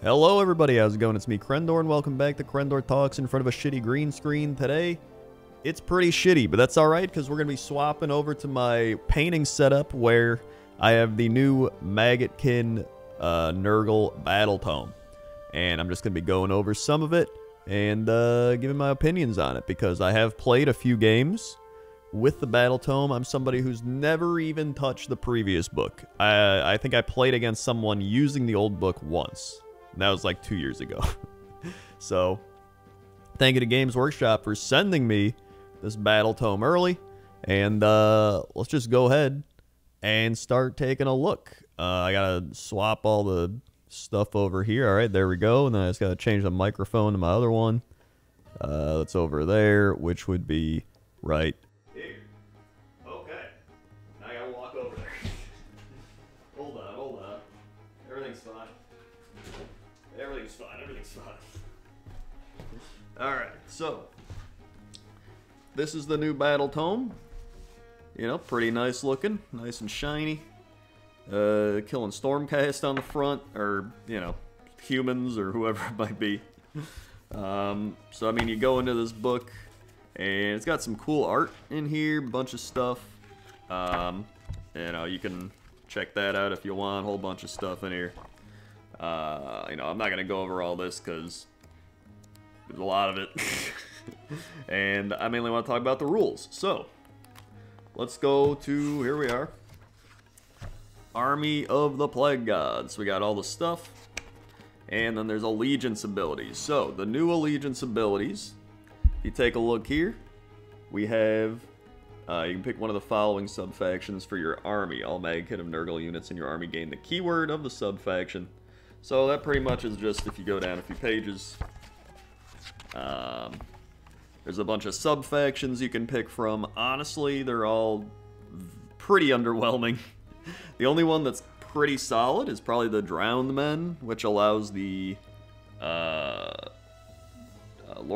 Hello everybody, how's it going? It's me, Krendor, and welcome back to Krendor Talks in front of a shitty green screen. Today, it's pretty shitty, but that's alright, because we're going to be swapping over to my painting setup, where I have the new Maggotkin Nurgle Battletome. And I'm just going to be going over some of it, and giving my opinions on it, because I have played a few games with the Battletome. I'm somebody who's never even touched the previous book. I think I played against someone using the old book once. And that was like 2 years ago. So, thank you to Games Workshop for sending me this Battletome early. And let's just go ahead and start taking a look. I gotta swap all the stuff over here. Alright, there we go. And then I just gotta change the microphone to my other one. That's over there, which would be right here. Okay. Now I gotta walk over there. Hold on. Everything's fine. Everything's fine. Alright, so this is the new Battletome. You know, pretty nice looking, nice and shiny. Killing Stormcast on the front, or, you know, humans or whoever it might be. So I mean, you go into this book, and it's got some cool art in here, a bunch of stuff. You know, you can check that out if you want, a whole bunch of stuff in here. You know, I'm not going to go over all this because there's a lot of it. And I mainly want to talk about the rules. So, let's go to, here we are. Army of the Plague Gods. We got all the stuff. And then there's allegiance abilities. So, the new allegiance abilities, if you take a look here, we have, you can pick one of the following subfactions for your army. All Maggotkin of Nurgle units in your army gain the keyword of the subfaction. So that pretty much is just, if you go down a few pages, there's a bunch of sub-factions you can pick from. Honestly, they're all pretty underwhelming. The only one that's pretty solid is probably the Drowned Men, which allows the Lord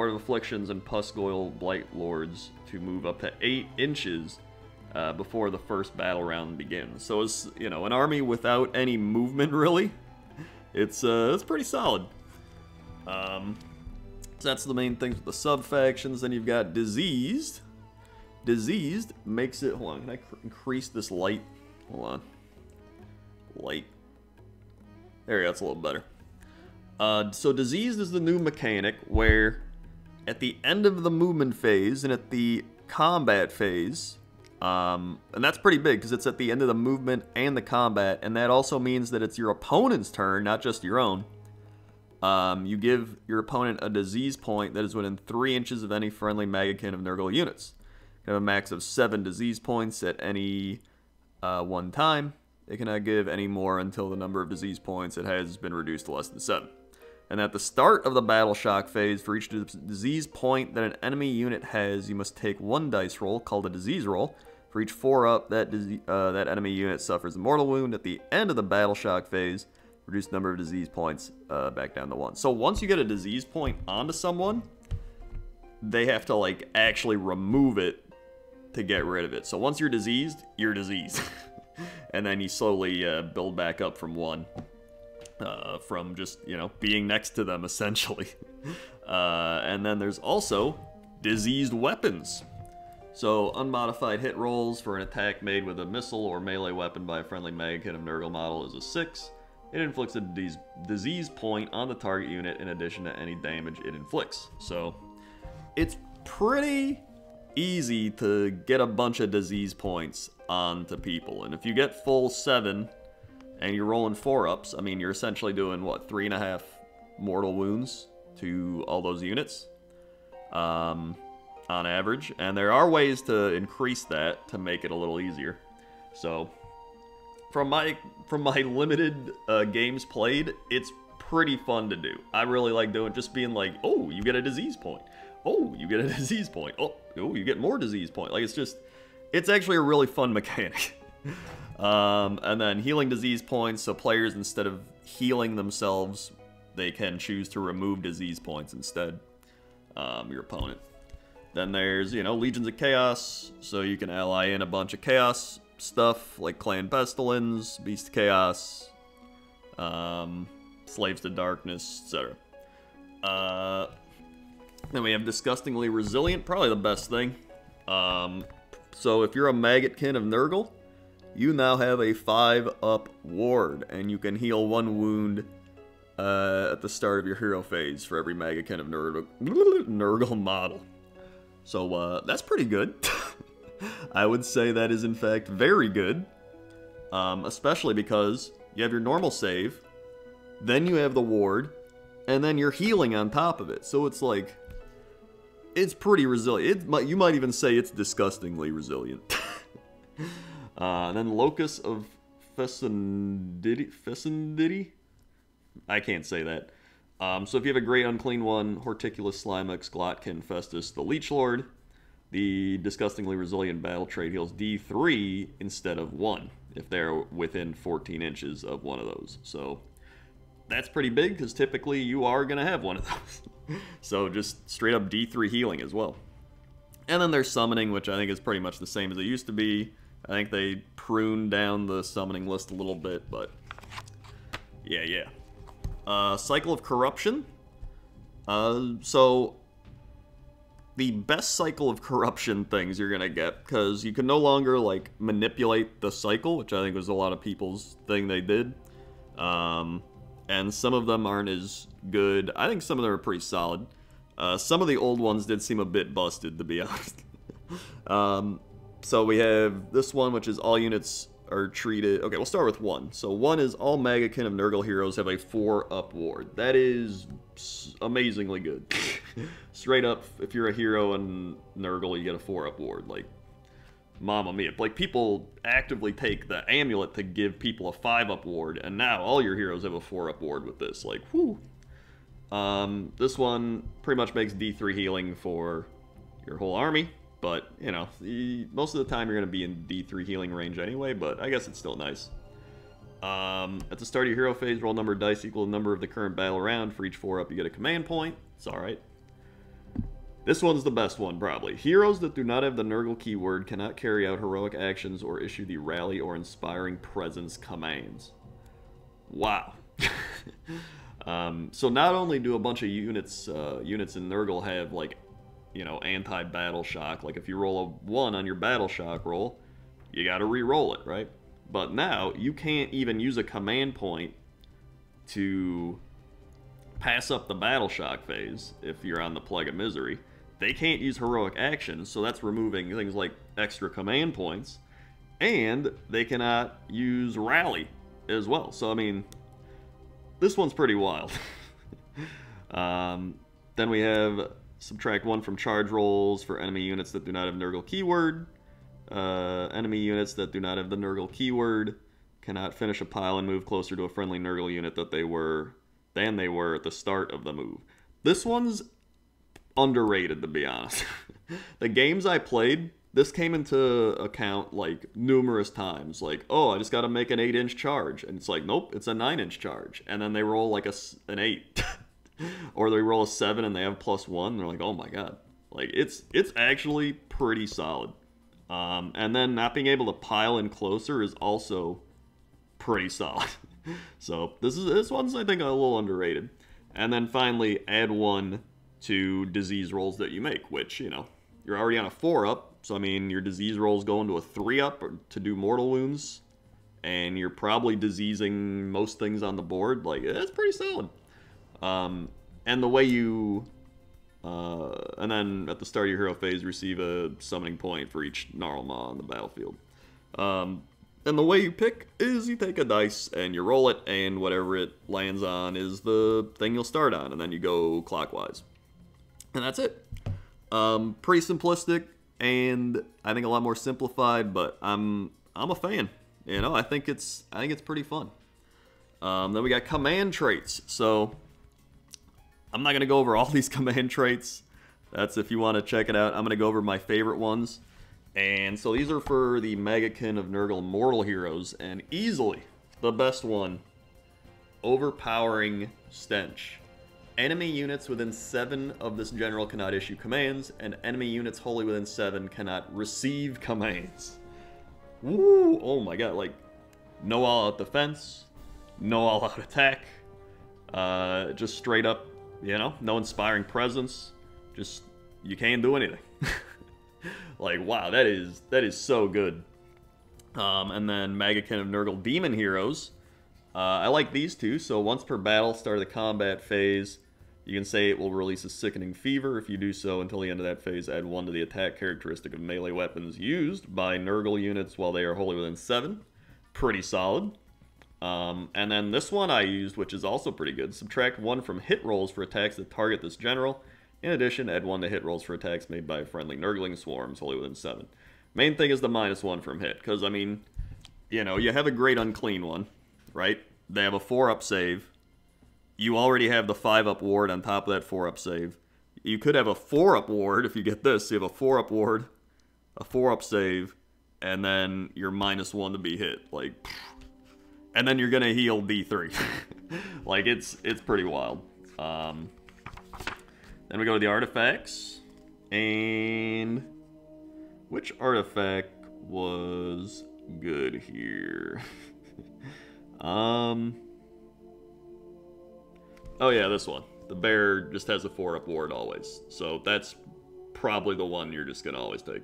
of Afflictions and Pusgoyle Blight Lords to move up to 8 inches before the first battle round begins. So it's, you know, an army without any movement, really. It's pretty solid. So that's the main things with the sub-factions. Then you've got Diseased. Diseased makes it... Hold on, can I increase this light? Hold on. Light. There you go, that's a little better. So Diseased is the new mechanic where at the end of the movement phase and at the combat phase... and that's pretty big because it's at the end of the movement and the combat, and that also means that it's your opponent's turn, not just your own. You give your opponent a disease point that is within 3 inches of any friendly Maggotkin of Nurgle units. You have a max of 7 disease points at any one time. It cannot give any more until the number of disease points it has been reduced to less than 7. And at the start of the Battle Shock phase, for each disease point that an enemy unit has, you must take 1 dice roll, called a disease roll. For each 4-up, that enemy unit suffers a mortal wound. At the end of the Battle Shock phase, reduce the number of disease points back down to 1. So once you get a disease point onto someone, they have to, like, actually remove it to get rid of it. So once you're diseased, you're diseased. And then you slowly build back up from 1. From just, you know, being next to them, essentially. And then there's also diseased weapons. So, unmodified hit rolls for an attack made with a missile or melee weapon by a friendly Maggotkin of Nurgle model is a 6. It inflicts a disease point on the target unit in addition to any damage it inflicts. So, it's pretty easy to get a bunch of disease points onto people. And if you get full 7 and you're rolling 4-ups, I mean, you're essentially doing, what, 3.5 mortal wounds to all those units? On average, and there are ways to increase that to make it a little easier. So, from my limited games played, it's pretty fun to do. I really like doing, just being like, oh, you get a disease point. Oh, you get a disease point. Oh, you get more disease point. Like, it's actually a really fun mechanic. And then healing disease points, so players, instead of healing themselves, they can choose to remove disease points instead. Your opponent. Then there's, you know, Legions of Chaos, so you can ally in a bunch of Chaos stuff, like Clan Pestilence, Beast of Chaos, Slaves to Darkness, etc. Then we have Disgustingly Resilient, probably the best thing. So if you're a Maggotkin of Nurgle, you now have a 5-up ward, and you can heal 1 wound at the start of your hero phase for every Maggotkin of Nurgle model. So that's pretty good. I would say that is in fact very good, especially because you have your normal save, then you have the ward, and then you're healing on top of it. So it's like, it's pretty resilient. You might even say it's disgustingly resilient. Then Locus of Fescendity? I can't say that. So if you have a Great Unclean One, Horticulus, Slimex, Glotkin, Festus, the Leech Lord, the Disgustingly Resilient Battle Trait heals D3 instead of 1, if they're within 14 inches of one of those. So that's pretty big, because typically you are going to have one of those. So just straight up D3 healing as well. And then there's Summoning, which I think is pretty much the same as it used to be. I think they pruned down the summoning list a little bit, but yeah. Cycle of Corruption. So the best Cycle of Corruption things you're gonna get, because you can no longer like manipulate the cycle, which I think was a lot of people's thing they did. And some of them aren't as good. I think some of them are pretty solid. Some of the old ones did seem a bit busted, to be honest. So we have this one, which is all units are treated... Okay, we'll start with 1. So 1 is all Maggotkin of Nurgle heroes have a 4-up ward. That is amazingly good. Straight up, if you're a hero in Nurgle, you get a 4-up ward. Like, mamma mia. Like, people actively take the amulet to give people a 5-up ward, and now all your heroes have a 4-up ward with this. Like, whew. This one pretty much makes D3 healing for your whole army. But, you know, most of the time you're going to be in D3 healing range anyway, but I guess it's still nice. At the start of your hero phase, roll number of dice equal to the number of the current battle round. For each 4-up, you get a command point. It's alright. This one's the best one, probably. Heroes that do not have the Nurgle keyword cannot carry out heroic actions or issue the Rally or Inspiring Presence commands. Wow. So not only do a bunch of units in Nurgle have, like, you know, anti-battle shock. Like, if you roll a 1 on your battle shock roll, you gotta re-roll it, right? But now, you can't even use a command point to pass up the battle shock phase if you're on the Plague of Misery. They can't use heroic actions, so that's removing things like extra command points. And they cannot use Rally as well. So, I mean, this one's pretty wild. Then we have... Subtract 1 from charge rolls for enemy units that do not have Nurgle keyword. Enemy units that do not have the Nurgle keyword cannot finish a pile and move closer to a friendly Nurgle unit than they were at the start of the move. This one's underrated, to be honest. The games I played, this came into account like numerous times. Like, oh, I just got to make an 8-inch charge, and it's like, nope, it's a 9-inch charge, and then they roll like an 8. Or they roll a 7 and they have +1. And they're like, oh my god. Like, it's actually pretty solid. And then not being able to pile in closer is also pretty solid. So this one's, I think, a little underrated. And then finally, add 1 to disease rolls that you make, which, you know, you're already on a 4-up. So, I mean, your disease rolls go into a 3-up to do mortal wounds. And you're probably diseasing most things on the board. Like, it's pretty solid. And the way you, and then at the start of your hero phase, receive a summoning point for each Gnarl Maw on the battlefield. And the way you pick is you take a dice and you roll it, and whatever it lands on is the thing you'll start on, and then you go clockwise. And that's it. Pretty simplistic, and I think a lot more simplified, but I'm a fan. You know, I think it's pretty fun. Then we got command traits. So I'm not going to go over all these command traits. That's if you want to check it out. I'm going to go over my favorite ones. And so these are for the Maggotkin of Nurgle mortal heroes. And easily the best one, Overpowering Stench. Enemy units within 7 of this general cannot issue commands, and enemy units wholly within 7 cannot receive commands. Woo! Oh my god, like, no all-out defense, no all-out attack. Just straight up, you know, no inspiring presence. Just, you can't do anything. Like, wow, that is so good. And then Maggotkin of Nurgle Demon Heroes. I like these two. So once per battle, start of the combat phase, you can say it will release a sickening fever. If you do so until the end of that phase, add 1 to the attack characteristic of melee weapons used by Nurgle units while they are wholly within 7. Pretty solid. And then this one I used, which is also pretty good. Subtract 1 from hit rolls for attacks that target this general. In addition, add 1 to hit rolls for attacks made by friendly Nurgling swarms wholly within 7. Main thing is the -1 from hit, because, I mean, you know, you have a great unclean one, right? They have a 4-up save. You already have the 5-up ward on top of that 4-up save. You could have a 4-up ward if you get this. So you have a 4-up ward, a 4-up save, and then you're -1 to be hit. Like, and then you're going to heal D3. Like, it's pretty wild. Then we go to the artifacts. And which artifact was good here? Oh yeah, this one. The bear just has a 4-up ward always. So that's probably the one you're just gonna always take.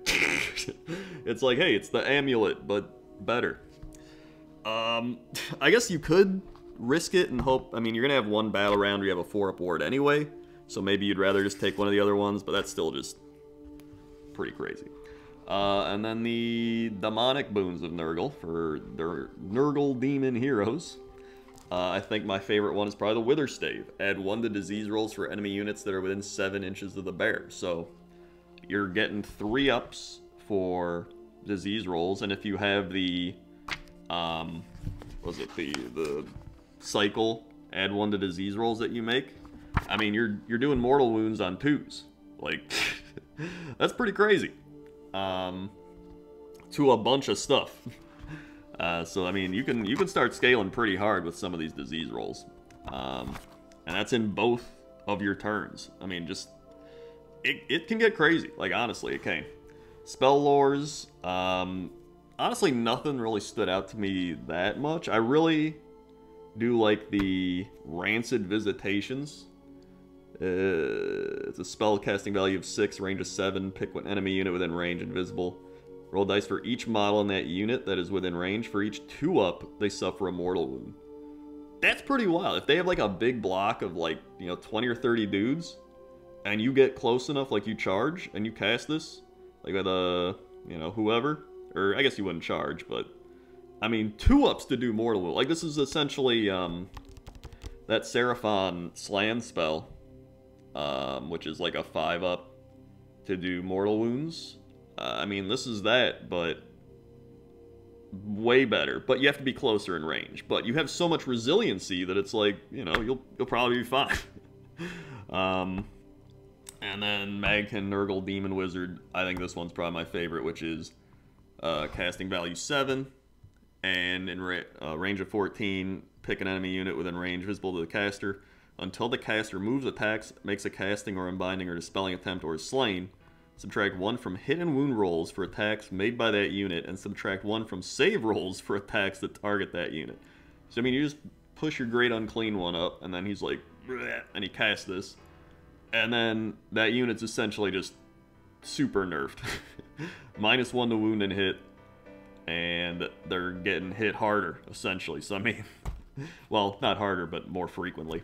It's like, hey, it's the amulet, but better. I guess you could risk it and hope. I mean, you're gonna have one battle round where you have a 4-up ward anyway. So maybe you'd rather just take one of the other ones, but that's still just pretty crazy. And then the demonic boons of Nurgle for their Nurgle Demon Heroes. I think my favorite one is probably the Wither Stave. Add 1 to disease rolls for enemy units that are within 7 inches of the bear. So you're getting 3 ups for disease rolls, and if you have the was it the cycle, add 1 to disease rolls that you make. I mean, you're doing mortal wounds on 2s. Like, that's pretty crazy. To a bunch of stuff. So I mean, you can start scaling pretty hard with some of these disease rolls, and that's in both of your turns. I mean, just it can get crazy. Like, honestly, it can. Spell lores. Honestly, nothing really stood out to me that much. I really do like the Rancid Visitations. It's a spell casting value of 6, range of 7. Pick one enemy unit within range, invisible. Roll dice for each model in that unit that is within range. For each 2-up, they suffer a mortal wound. That's pretty wild. If they have like a big block of like, you know, 20 or 30 dudes, and you get close enough, like you charge, and you cast this, like with a, you know, whoever, or I guess you wouldn't charge, but, I mean, 2-ups to do mortal wound. Like, this is essentially, that Seraphon Slan spell, which is like a 5-up to do mortal wounds. I mean, this is that, but way better. But you have to be closer in range. But you have so much resiliency that it's like, you know, you'll probably be fine. And then Maggotkin Nurgle Demon Wizard. I think this one's probably my favorite, which is casting value 7, and in range of 14. Pick an enemy unit within range visible to the caster. Until the caster moves, attacks, makes a casting or unbinding or dispelling attempt, or is slain, subtract 1 from hit and wound rolls for attacks made by that unit, and subtract 1 from save rolls for attacks that target that unit. So, I mean, you just push your Great Unclean one up, and then he's like, bleh, and he casts this. And then that unit's essentially just super nerfed. -1 to wound and hit, and they're getting hit harder, essentially. So, I mean, well, not harder, but more frequently.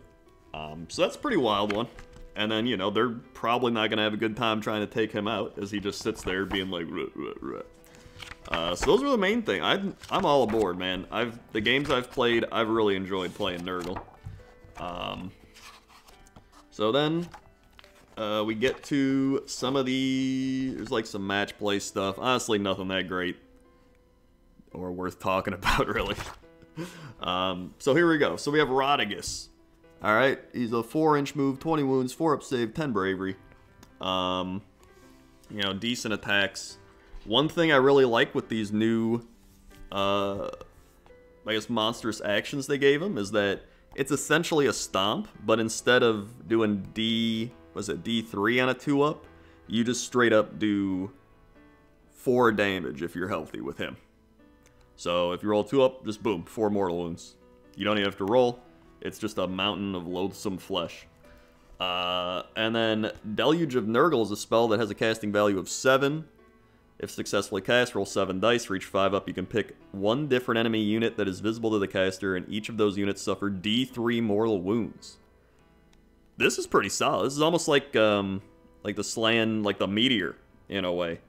So that's a pretty wild one. And then, you know, they're probably not going to have a good time trying to take him out, as he just sits there being like, ruh, ruh, ruh. So those are the main thing. I'm all aboard, man. The games I've played, I've really enjoyed playing Nurgle. So then, we get to some of there's like some match play stuff. Honestly, nothing that great or worth talking about, really. So here we go. So we have Eroticus. Alright, he's a 4-inch move, 20 wounds, 4-up save, 10 bravery. You know, decent attacks. One thing I really like with these new, I guess, monstrous actions they gave him is that it's essentially a stomp, but instead of doing D3 on a 2-up, you just straight up do 4 damage if you're healthy with him. So if you roll 2-up, just boom, 4 mortal wounds. You don't even have to roll. It's just a mountain of loathsome flesh. And then Deluge of Nurgle is a spell that has a casting value of 7. If successfully cast, roll 7 dice. For each 5 up, you can pick 1 different enemy unit that is visible to the caster, and each of those units suffer D3 mortal wounds. This is pretty solid. This is almost like the Slan, like the Meteor, in a way.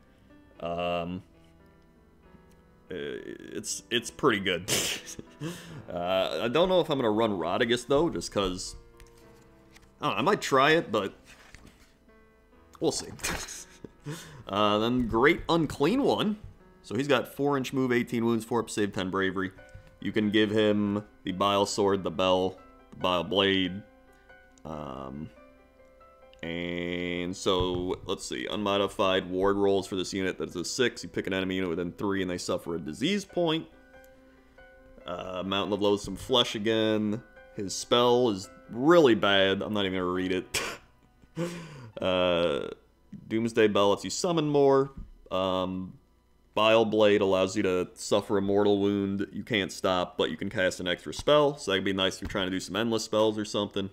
It's pretty good. I don't know if I'm going to run Eroticus, though, just because... I might try it, but we'll see. Then Great Unclean One. So he's got 4-inch move, 18 wounds, 4 up save, 10 bravery. You can give him the Bile Sword, the Bell, the Bile Blade. And so, let's see, unmodified ward rolls for this unit. That's a 6. You pick an enemy unit within 3 and they suffer a disease point. Mountain of Loathsome Flesh again. His spell is really bad. I'm not even going to read it. Doomsday Bell lets you summon more. Bile Blade allows you to suffer a mortal wound you can't stop, but you can cast an extra spell. So that could be nice if you're trying to do some endless spells or something.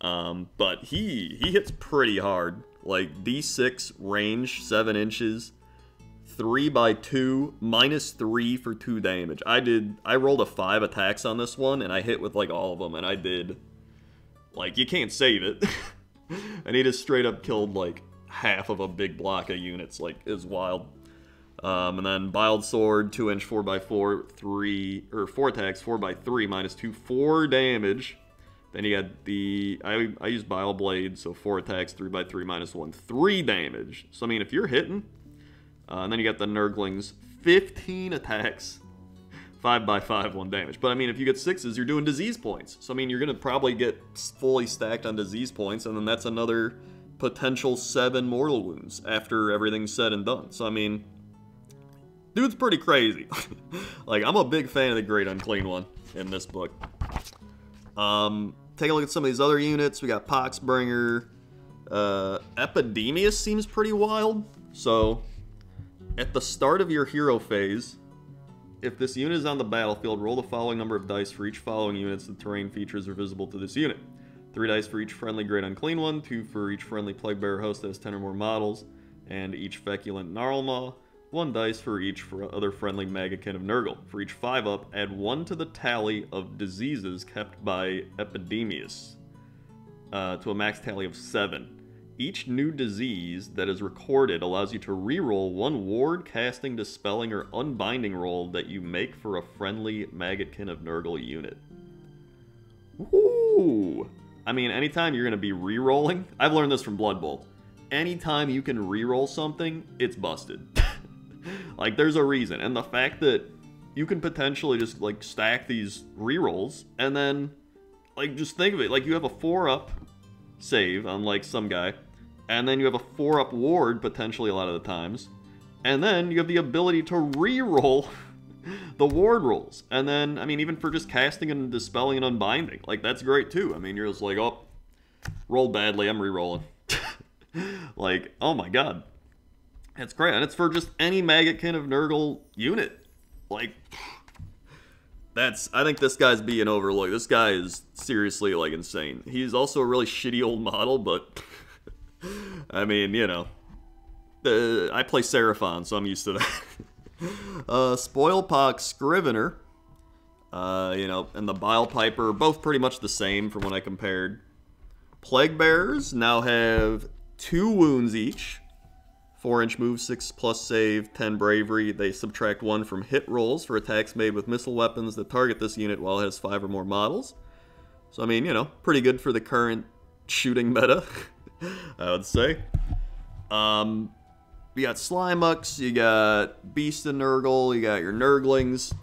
But he hits pretty hard. Like D6 range, 7 inches, 3x2, -3 for 2 damage. I rolled a 5 attacks on this one, and I hit with like all of them, and I did, like, you can't save it. And he just straight up killed like half of a big block of units. Like, it's wild. And then Bile Sword, 2-inch, 4x4, 4 attacks, 4x3, -2, 4 damage. Then you got the, I use Bile Blade, so 4 attacks, 3x3, -1, 3 damage. So, I mean, if you're hitting, and then you got the Nurglings, 15 attacks, 5x5, 1 damage. But, I mean, if you get 6s, you're doing disease points. So, I mean, you're going to probably get fully stacked on disease points, and then that's another potential 7 mortal wounds after everything's said and done. So, I mean, dude's pretty crazy. Like, I'm a big fan of the Great Unclean One in this book. Take a look at some of these other units. We got Poxbringer. Epidemius seems pretty wild. So, at the start of your hero phase, if this unit is on the battlefield, roll the following number of dice for each following units. The terrain features are visible to this unit. 3 dice for each friendly Great Unclean One, 2 for each friendly Plaguebearer host that has 10 or more models, and each Feculent Gnarlmaw. 1 dice for each other friendly Maggotkin of Nurgle. For each 5 up, add 1 to the tally of diseases kept by Epidemius, to a max tally of 7. Each new disease that is recorded allows you to reroll 1 ward, casting, dispelling, or unbinding roll that you make for a friendly Maggotkin of Nurgle unit. Ooh! I mean, anytime you're going to be rerolling, I've learned this from Blood Bowl. Anytime you can reroll something, it's busted. Like, there's a reason. And the fact that you can potentially just, like, stack these rerolls, and then, like, just think of it. Like, you have a 4-up save on, like, some guy, and then you have a 4-up ward, potentially, a lot of the times, and then you have the ability to reroll the ward rolls. And then, I mean, even for just casting and dispelling and unbinding, like, that's great, too. I mean, you're just like, oh, rolled badly, I'm rerolling. Like, oh my god. That's great, and it's for just any Maggotkin of Nurgle unit. Like, I think this guy's being overlooked. This guy is seriously, like, insane. He's also a really shitty old model, but, I mean, you know, I play Seraphon, so I'm used to that. Spoilpox Scrivener, you know, and the Bile Piper, both pretty much the same from when I compared. Plaguebearers now have 2 wounds each. 4-inch move, 6+ save, 10 bravery. They subtract 1 from hit rolls for attacks made with missile weapons that target this unit while it has 5 or more models. So, I mean, you know, pretty good for the current shooting meta, I would say. You got Slimucks, you got Beast of Nurgle, you got your Nurglings.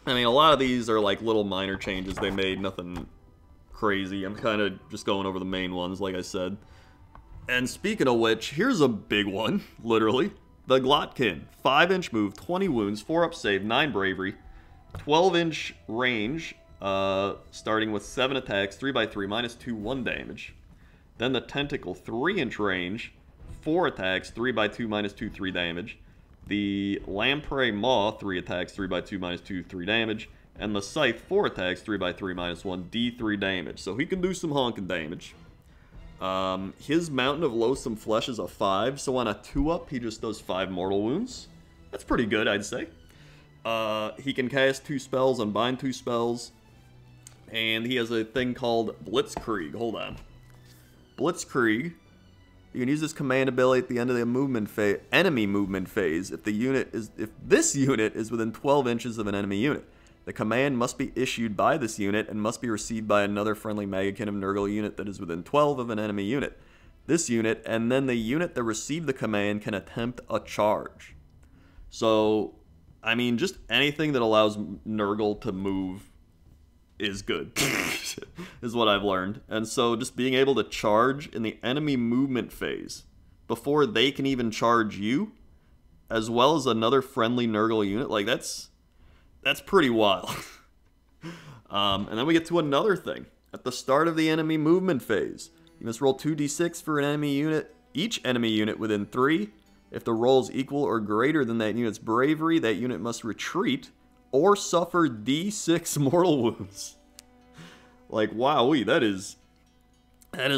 I mean, a lot of these are like little minor changes they made, nothing crazy. I'm kind of just going over the main ones, like I said. And speaking of which, here's a big one, literally. The Glotkin. 5-inch move, 20 wounds, 4-up save, 9 bravery, 12-inch range, starting with 7 attacks, 3x3, -2, 1 damage. Then the Tentacle, 3-inch range, 4 attacks, 3x2, -2, 3 damage. The Lamprey Maw, 3 attacks, 3x2, -2, 3 damage. And the Scythe, 4 attacks, 3x3 -1, D3 damage. So he can do some honking damage. His Mountain of Loathsome Flesh is a 5, so on a 2-up, he just does 5 mortal wounds. That's pretty good, I'd say. He can cast 2 spells, unbind 2 spells, and he has a thing called Blitzkrieg. Hold on. Blitzkrieg. You can use this command ability at the end of the enemy movement phase if this unit is within 12 inches of an enemy unit. The command must be issued by this unit and must be received by another friendly Maggotkin of Nurgle unit that is within 12 of an enemy unit. This unit, and then the unit that received the command, can attempt a charge. So, I mean, just anything that allows Nurgle to move is good, is what I've learned. And so just being able to charge in the enemy movement phase before they can even charge you, as well as another friendly Nurgle unit, like that's pretty wild. And then we get to another thing. At the start of the enemy movement phase, you must roll 2d6 for an enemy unit, each enemy unit within 3. If the roll is equal or greater than that unit's bravery, that unit must retreat or suffer d6 mortal wounds. Like, wowee, that is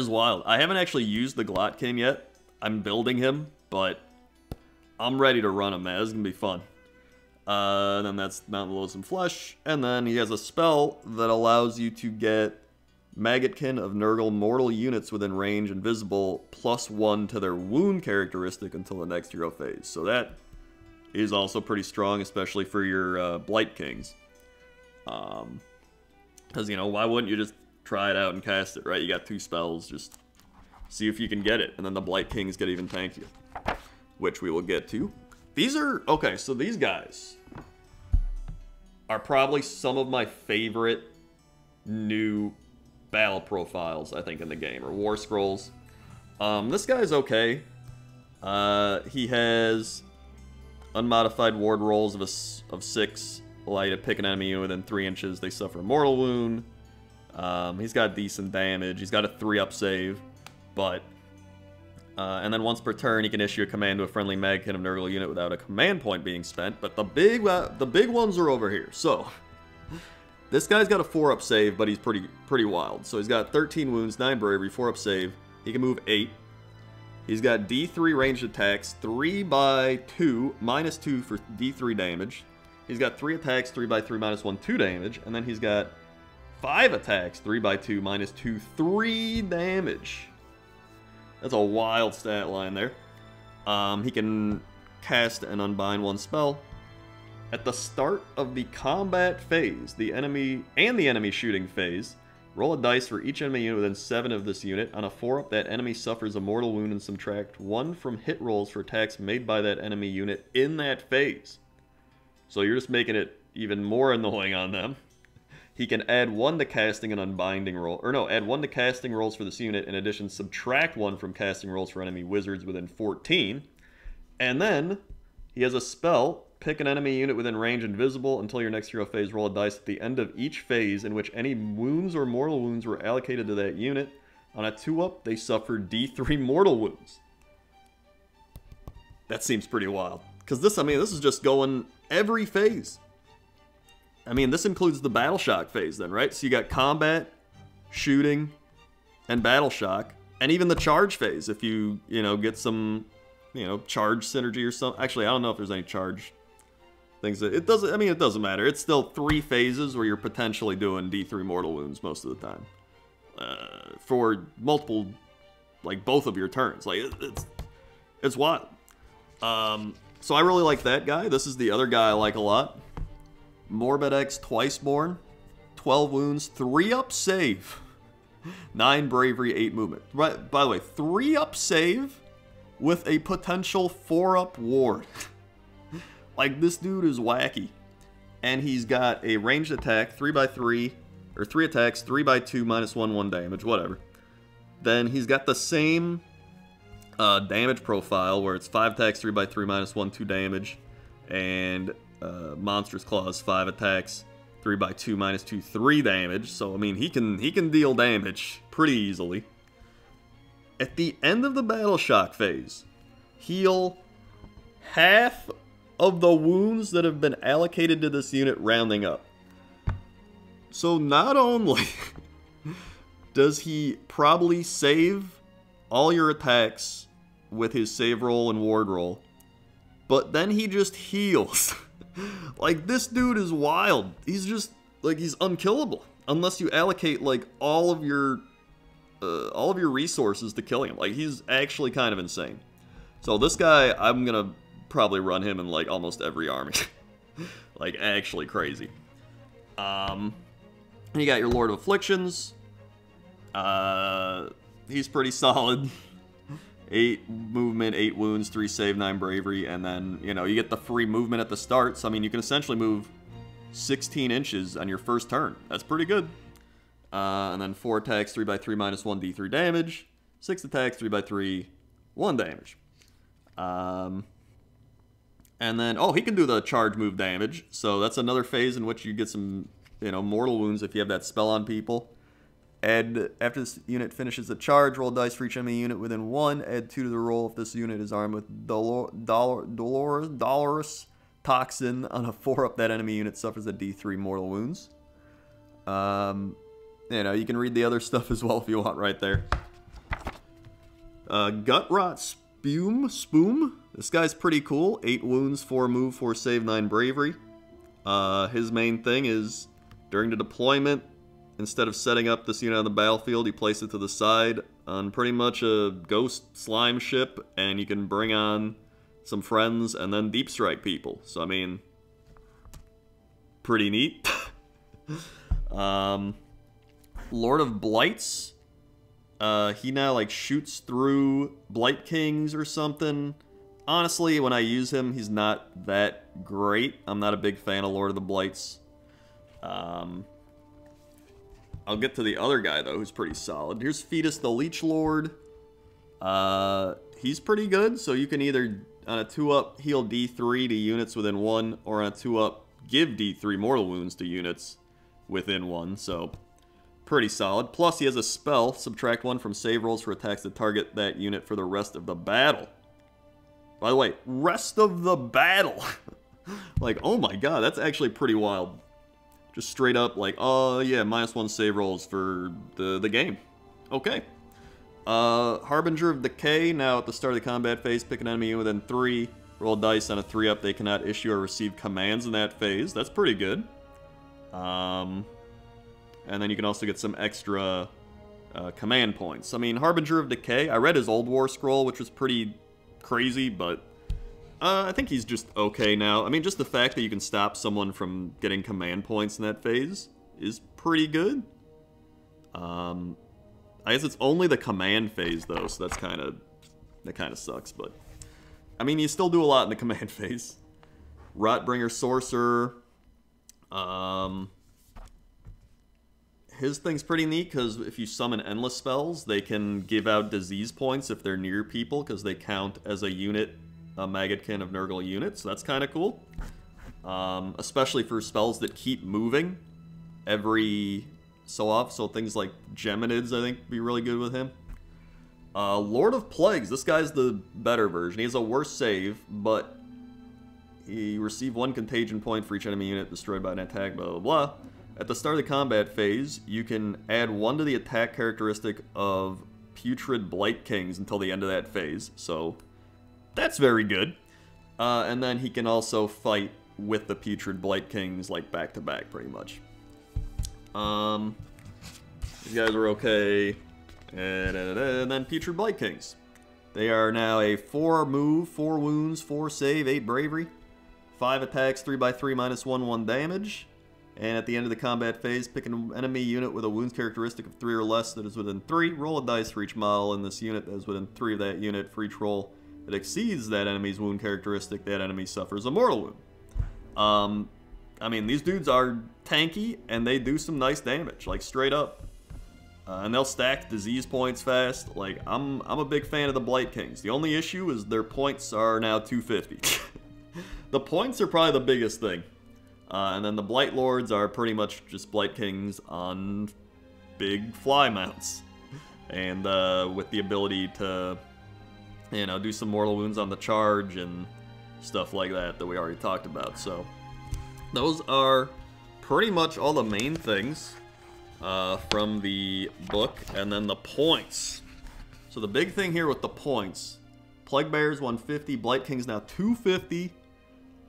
wild. I haven't actually used the Glotkin yet. I'm building him, but I'm ready to run him, man. This is going to be fun. Then that's Mountain of Loathsome Flesh. And then he has a spell that allows you to get Maggotkin of Nurgle mortal units within range and visible +1 to their wound characteristic until the next hero phase. So that is also pretty strong, especially for your Blight Kings. Because, you know, why wouldn't you just try it out and cast it, right? You got 2 spells, just see if you can get it. And then the Blight Kings get even tankier, which we will get to. These are, okay, so these guys are probably some of my favorite new battle profiles, I think, in the game, or war scrolls. This guy's okay. He has unmodified ward rolls of 6. Allow you to pick an enemy within 3 inches. They suffer a mortal wound. He's got decent damage. He's got a 3-up save, but and then once per turn, he can issue a command to a friendly Maggotkin of Nurgle unit without a command point being spent. But the big ones are over here. So this guy's got a 4-up save, but he's pretty wild. So he's got 13 wounds, 9 bravery, 4-up save. He can move 8. He's got D3 ranged attacks, 3x2, -2 for D3 damage. He's got 3 attacks, 3x3, -1, 2 damage. And then he's got 5 attacks, 3x2, -2, 3 damage. That's a wild stat line there. He can cast and unbind 1 spell. At the start of the combat phase, the enemy shooting phase, roll a dice for each enemy unit within 7 of this unit. On a 4-up, that enemy suffers a mortal wound and subtract 1 from hit rolls for attacks made by that enemy unit in that phase. So you're just making it even more annoying on them. He can add 1 to casting and unbinding roll, or no, add 1 to casting rolls for this unit. In addition, subtract 1 from casting rolls for enemy wizards within 14. And then he has a spell. Pick an enemy unit within range and visible until your next hero phase. Roll a dice at the end of each phase in which any wounds or mortal wounds were allocated to that unit. On a 2-up, they suffer D3 mortal wounds. That seems pretty wild. Because this is just going every phase. I mean, this includes the Battle Shock phase then, right? So you got combat, shooting, and Battle Shock, and even the charge phase if you get some, charge synergy or something. Actually, I don't know if there's any charge things. It doesn't matter. It's still 3 phases where you're potentially doing D3 mortal wounds most of the time. For multiple, like, both of your turns. Like, it's wild. So I really like that guy. This is the other guy I like a lot. Morbid X Twiceborn, 12 wounds, 3-up save, 9 bravery, 8 movement. Right, by the way, 3-up save with a potential 4-up ward. Like, this dude is wacky. And he's got a ranged attack, 3x3, or 3 attacks, 3x2, -1, 1 damage, whatever. Then he's got the same damage profile where it's 5 attacks, 3x3, -1, 2 damage, and Monstrous Claws, 5 attacks, 3x2, -2, 3 damage. So, I mean, he can deal damage pretty easily. At the end of the Battle Shock phase, heal half of the wounds that have been allocated to this unit, rounding up. So not only does he probably save all your attacks with his save roll and ward roll, but then he just heals. Like, this dude is wild. He's just, like, he's unkillable. Unless you allocate, like, all of your resources to killing him. Like, he's actually kind of insane. So this guy, I'm gonna probably run him in, like, almost every army. Like, actually crazy. You got your Lord of Afflictions. He's pretty solid. 8 movement, 8 wounds, 3 save, 9 bravery, and then, you know, you get the free movement at the start, so I mean, you can essentially move 16 inches on your first turn. That's pretty good. And then 4 attacks, 3x3 minus 1 d3 damage. 6 attacks, 3x3, 1 damage. And then, oh, he can do the charge move damage, so that's another phase in which you get some, you know, mortal wounds if you have that spell on people. Add, after this unit finishes the charge, roll dice for each enemy unit within 1. Add 2 to the roll if this unit is armed with Dolorous Toxin. On a 4-up, that enemy unit suffers a d3 mortal wounds. You know, you can read the other stuff as well if you want right there. Gut Rot Spoom. This guy's pretty cool. 8 wounds, 4 move, 4 save, 9 bravery. His main thing is, during the deployment, instead of setting up this unit on the battlefield, you place it to the side on pretty much a ghost slime ship, and you can bring on some friends and then deep strike people. So, I mean, pretty neat. Lord of Blights. He now, like, shoots through Blight Kings or something. Honestly, when I use him, he's not that great. I'm not a big fan of Lord of the Blights. I'll get to the other guy, though, who's pretty solid. Here's Fetus the Leech Lord. He's pretty good, so you can either, on a 2-up, heal D3 to units within 1, or on a 2-up, give D3 mortal wounds to units within 1, so pretty solid. Plus, he has a spell, subtract 1 from save rolls for attacks that target that unit for the rest of the battle. By the way, rest of the battle! Like, oh my god, that's actually pretty wild. Just straight up, like, oh yeah, -1 save rolls for the game. Okay. Harbinger of Decay. Now, at the start of the combat phase, pick an enemy within 3. Roll dice on a 3-up. They cannot issue or receive commands in that phase. That's pretty good. And then you can also get some extra command points. I mean, Harbinger of Decay, I read his Old War scroll, which was pretty crazy, but I think he's just okay now. I mean, just the fact that you can stop someone from getting command points in that phase is pretty good. I guess it's only the command phase, though, so that kind of sucks, but I mean, you still do a lot in the command phase. Rotbringer Sorcerer. His thing's pretty neat, because if you summon endless spells, they can give out disease points if they're near people, because they count as a unit, a Maggotkin of Nurgle unit, so that's kind of cool. Especially for spells that keep moving every so often, so things like Geminids, I think, be really good with him. Lord of Plagues, this guy's the better version. He has a worse save, but he received 1 contagion point for each enemy unit destroyed by an attack, blah, blah, blah. At the start of the combat phase, you can add 1 to the attack characteristic of Putrid Blight Kings until the end of that phase, so that's very good. And then he can also fight with the Putrid Blight Kings, like, back-to-back, pretty much. These guys are okay. And then Putrid Blight Kings. They are now a 4 move, 4 wounds, 4 save, 8 bravery, 5 attacks, 3x3 -1, 1 damage. And at the end of the combat phase, pick an enemy unit with a wounds characteristic of 3 or less that is within 3. Roll a dice for each model in this unit that is within 3 of that unit. For each roll that exceeds that enemy's wound characteristic, that enemy suffers a mortal wound. I mean, these dudes are tanky, and they do some nice damage, like, straight up. And they'll stack disease points fast. Like, I'm a big fan of the Blight Kings. The only issue is their points are now 250. The points are probably the biggest thing. And then the Blight Lords are pretty much just Blight Kings on big fly mounts. And with the ability to, you know, do some mortal wounds on the charge and stuff like that we already talked about. So those are pretty much all the main things from the book, and then the points. So the big thing here with the points, Plague Bear's 150, Blight King's now 250.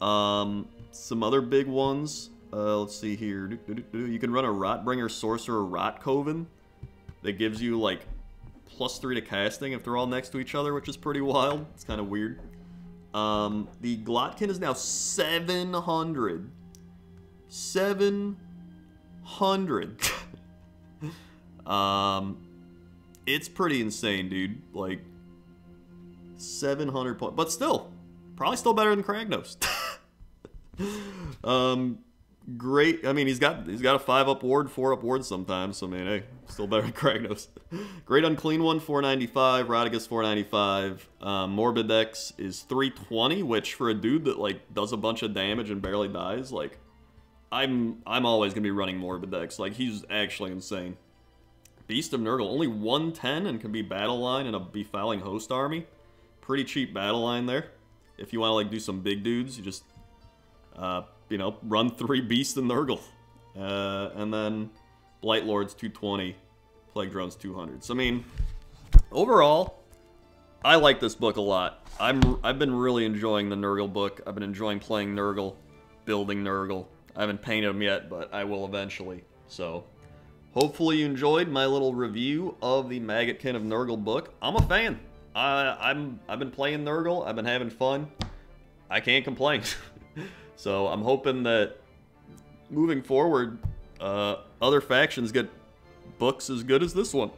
Some other big ones, let's see here. You can run a Rotbringer Sorcerer Rot Coven that gives you like +3 to casting if they're all next to each other, which is pretty wild. It's kind of weird. The Glotkin is now 700. 700. It's pretty insane, dude. Like 700 points, but still, probably still better than Kragnos. Great. I mean, he's got a 5-up ward, 4-up ward sometimes. So I mean, hey, still better than Kragnos. Great Unclean One, 495. Eroticus, 495. Morbid X is 320, which for a dude that like does a bunch of damage and barely dies, like I'm always gonna be running Morbid X. Like he's actually insane. Beast of Nurgle, only 110 and can be battle line in a Befouling Host army. Pretty cheap battle line there. If you want to like do some big dudes, you just you know, run 3 Beast of Nurgle. And then Blight Lord's 220, Plague Drone's 200. So I mean, overall, I like this book a lot. I've been really enjoying the Nurgle book. I've been enjoying playing Nurgle, building Nurgle. I haven't painted them yet, but I will eventually. So hopefully you enjoyed my little review of the Maggotkin of Nurgle book. I'm a fan. I've been playing Nurgle. I've been having fun. I can't complain. So I'm hoping that moving forward, other factions get books as good as this one.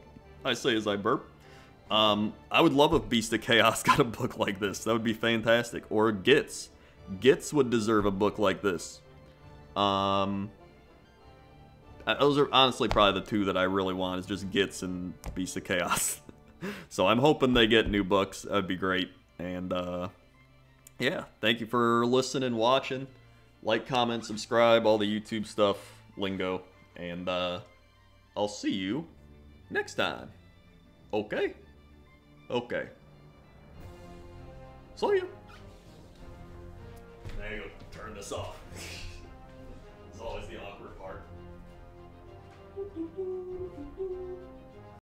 I say as I burp. I would love if Beast of Chaos got a book like this. That would be fantastic. Or Gitz. Gitz would deserve a book like this. Those are honestly probably the two that I really want, is just Gitz and Beast of Chaos. So I'm hoping they get new books. That'd be great. And yeah, thank you for listening, watching. Like, comment, subscribe, all the YouTube stuff, lingo. And I'll see you next time. Okay? Okay. See you. Now you turn this off. It's always the awkward part.